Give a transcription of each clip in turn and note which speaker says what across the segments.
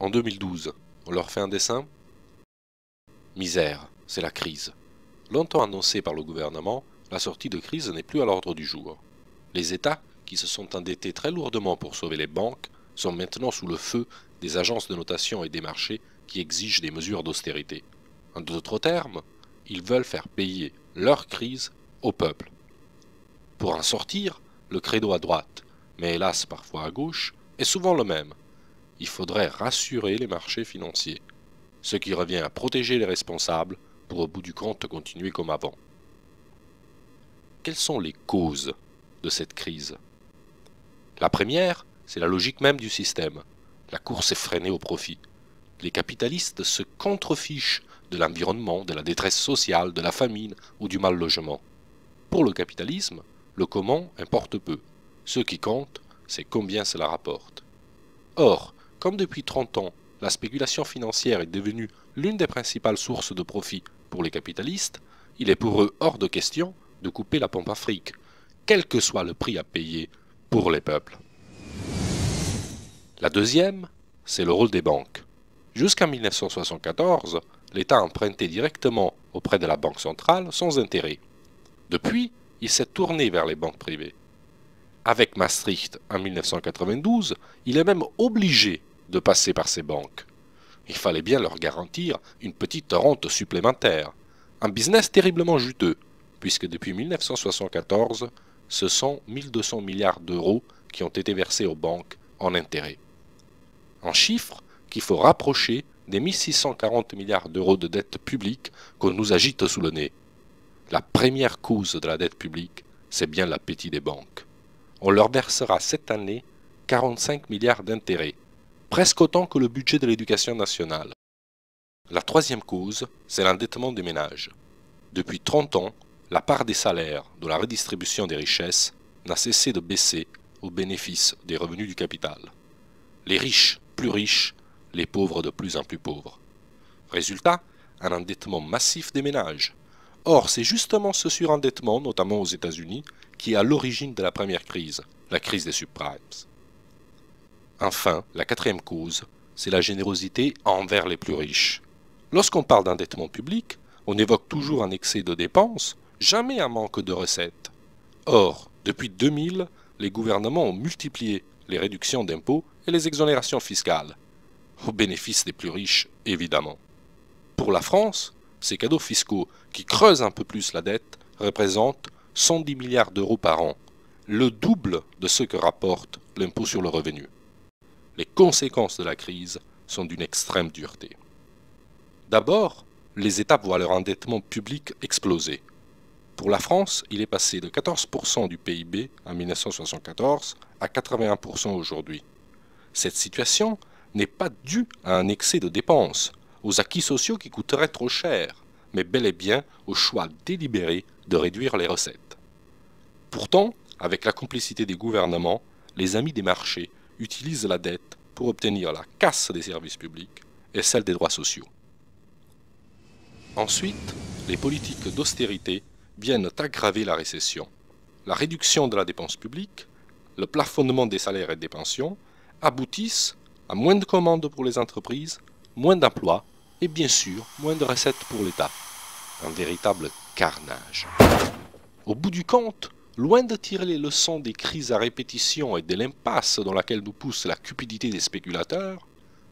Speaker 1: En 2012, on leur fait un dessin? Misère, c'est la crise. Longtemps annoncée par le gouvernement, la sortie de crise n'est plus à l'ordre du jour. Les États, qui se sont endettés très lourdement pour sauver les banques, sont maintenant sous le feu des agences de notation et des marchés qui exigent des mesures d'austérité. En d'autres termes, ils veulent faire payer leur crise au peuple. Pour en sortir, le credo à droite, mais hélas parfois à gauche, est souvent le même. Il faudrait rassurer les marchés financiers, ce qui revient à protéger les responsables pour au bout du compte continuer comme avant. Quelles sont les causes de cette crise? La première, c'est la logique même du système. La course effrénée au profit. Les capitalistes se contrefichent de l'environnement, de la détresse sociale, de la famine ou du mal logement. Pour le capitalisme, le comment importe peu. Ce qui compte, c'est combien cela rapporte. Or, comme depuis 30 ans, la spéculation financière est devenue l'une des principales sources de profit pour les capitalistes, il est pour eux hors de question de couper la pompe à fric, quel que soit le prix à payer pour les peuples. La deuxième, c'est le rôle des banques. Jusqu'en 1974, l'État empruntait directement auprès de la Banque centrale sans intérêt. Depuis, il s'est tourné vers les banques privées. Avec Maastricht en 1992, il est même obligé de passer par ces banques. Il fallait bien leur garantir une petite rente supplémentaire. Un business terriblement juteux, puisque depuis 1974, ce sont 1200 milliards d'euros qui ont été versés aux banques en intérêts. En chiffres qu'il faut rapprocher des 1640 milliards d'euros de dette publique qu'on nous agite sous le nez. La première cause de la dette publique, c'est bien l'appétit des banques. On leur versera cette année 45 milliards d'intérêts, presque autant que le budget de l'éducation nationale. La troisième cause, c'est l'endettement des ménages. Depuis 30 ans, la part des salaires de la redistribution des richesses n'a cessé de baisser au bénéfice des revenus du capital. Les riches plus riches, les pauvres de plus en plus pauvres. Résultat, un endettement massif des ménages. Or, c'est justement ce surendettement, notamment aux États-Unis, qui est à l'origine de la première crise, la crise des subprimes. Enfin, la quatrième cause, c'est la générosité envers les plus riches. Lorsqu'on parle d'endettement public, on évoque toujours un excès de dépenses, jamais un manque de recettes. Or, depuis 2000, les gouvernements ont multiplié les réductions d'impôts et les exonérations fiscales, au bénéfice des plus riches, évidemment. Pour la France, ces cadeaux fiscaux qui creusent un peu plus la dette représentent 110 milliards d'euros par an, le double de ce que rapporte l'impôt sur le revenu. Les conséquences de la crise sont d'une extrême dureté. D'abord, les États voient leur endettement public exploser. Pour la France, il est passé de 14% du PIB en 1974 à 81% aujourd'hui. Cette situation n'est pas due à un excès de dépenses, aux acquis sociaux qui coûteraient trop cher, mais bel et bien au choix délibéré de réduire les recettes. Pourtant, avec la complicité des gouvernements, les amis des marchés utilisent la dette pour obtenir la casse des services publics et celle des droits sociaux. Ensuite, les politiques d'austérité viennent aggraver la récession. La réduction de la dépense publique, le plafonnement des salaires et des pensions aboutissent à moins de commandes pour les entreprises, moins d'emplois et bien sûr moins de recettes pour l'État. Un véritable carnage. Au bout du compte, loin de tirer les leçons des crises à répétition et de l'impasse dans laquelle nous pousse la cupidité des spéculateurs,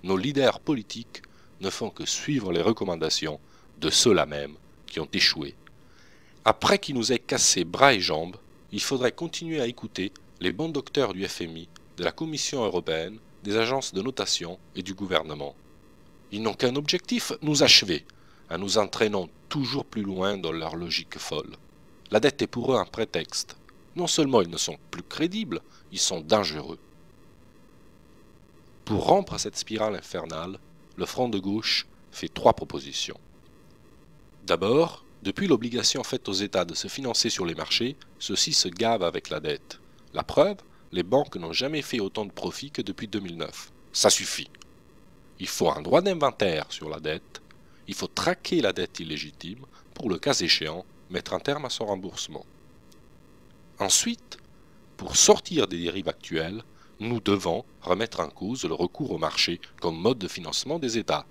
Speaker 1: nos leaders politiques ne font que suivre les recommandations de ceux-là même qui ont échoué. Après qu'ils nous aient cassé bras et jambes, il faudrait continuer à écouter les bons docteurs du FMI, de la Commission européenne, des agences de notation et du gouvernement. Ils n'ont qu'un objectif, nous achever, en nous entraînant toujours plus loin dans leur logique folle. La dette est pour eux un prétexte. Non seulement ils ne sont plus crédibles, ils sont dangereux. Pour rompre cette spirale infernale, le Front de gauche fait 3 propositions. D'abord, depuis l'obligation faite aux États de se financer sur les marchés, ceux-ci se gavent avec la dette. La preuve, les banques n'ont jamais fait autant de profits que depuis 2009. Ça suffit. Il faut un droit d'inventaire sur la dette, il faut traquer la dette illégitime pour, le cas échéant, mettre un terme à son remboursement. Ensuite, pour sortir des dérives actuelles, nous devons remettre en cause le recours au marché comme mode de financement des États.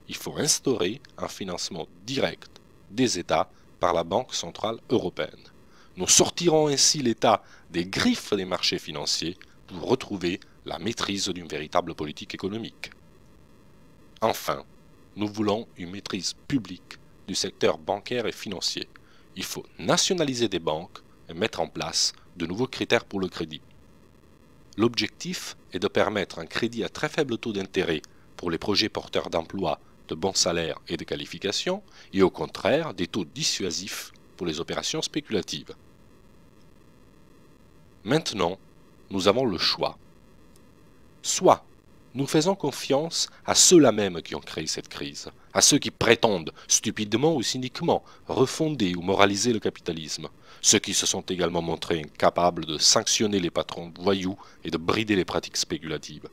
Speaker 1: Il faut instaurer un financement direct des États par la Banque centrale européenne. Nous sortirons ainsi l'État des griffes des marchés financiers pour retrouver la maîtrise d'une véritable politique économique. Enfin, nous voulons une maîtrise publique du secteur bancaire et financier. Il faut nationaliser des banques et mettre en place de nouveaux critères pour le crédit. L'objectif est de permettre un crédit à très faible taux d'intérêt pour les projets porteurs d'emploi, de bons salaires et de qualifications, et au contraire des taux dissuasifs pour les opérations spéculatives. Maintenant, nous avons le choix. Soit nous faisons confiance à ceux-là même qui ont créé cette crise, à ceux qui prétendent, stupidement ou cyniquement, refonder ou moraliser le capitalisme, ceux qui se sont également montrés incapables de sanctionner les patrons voyous et de brider les pratiques spéculatives.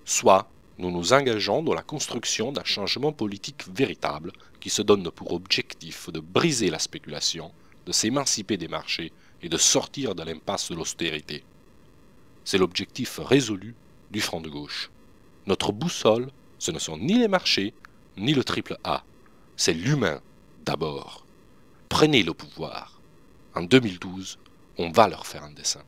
Speaker 1: Soit nous nous engageons dans la construction d'un changement politique véritable qui se donne pour objectif de briser la spéculation, de s'émanciper des marchés et de sortir de l'impasse de l'austérité. C'est l'objectif résolu du Front de gauche. Notre boussole, ce ne sont ni les marchés, ni le triple A. C'est l'humain, d'abord. Prenez le pouvoir. En 2012, on va leur faire un dessin.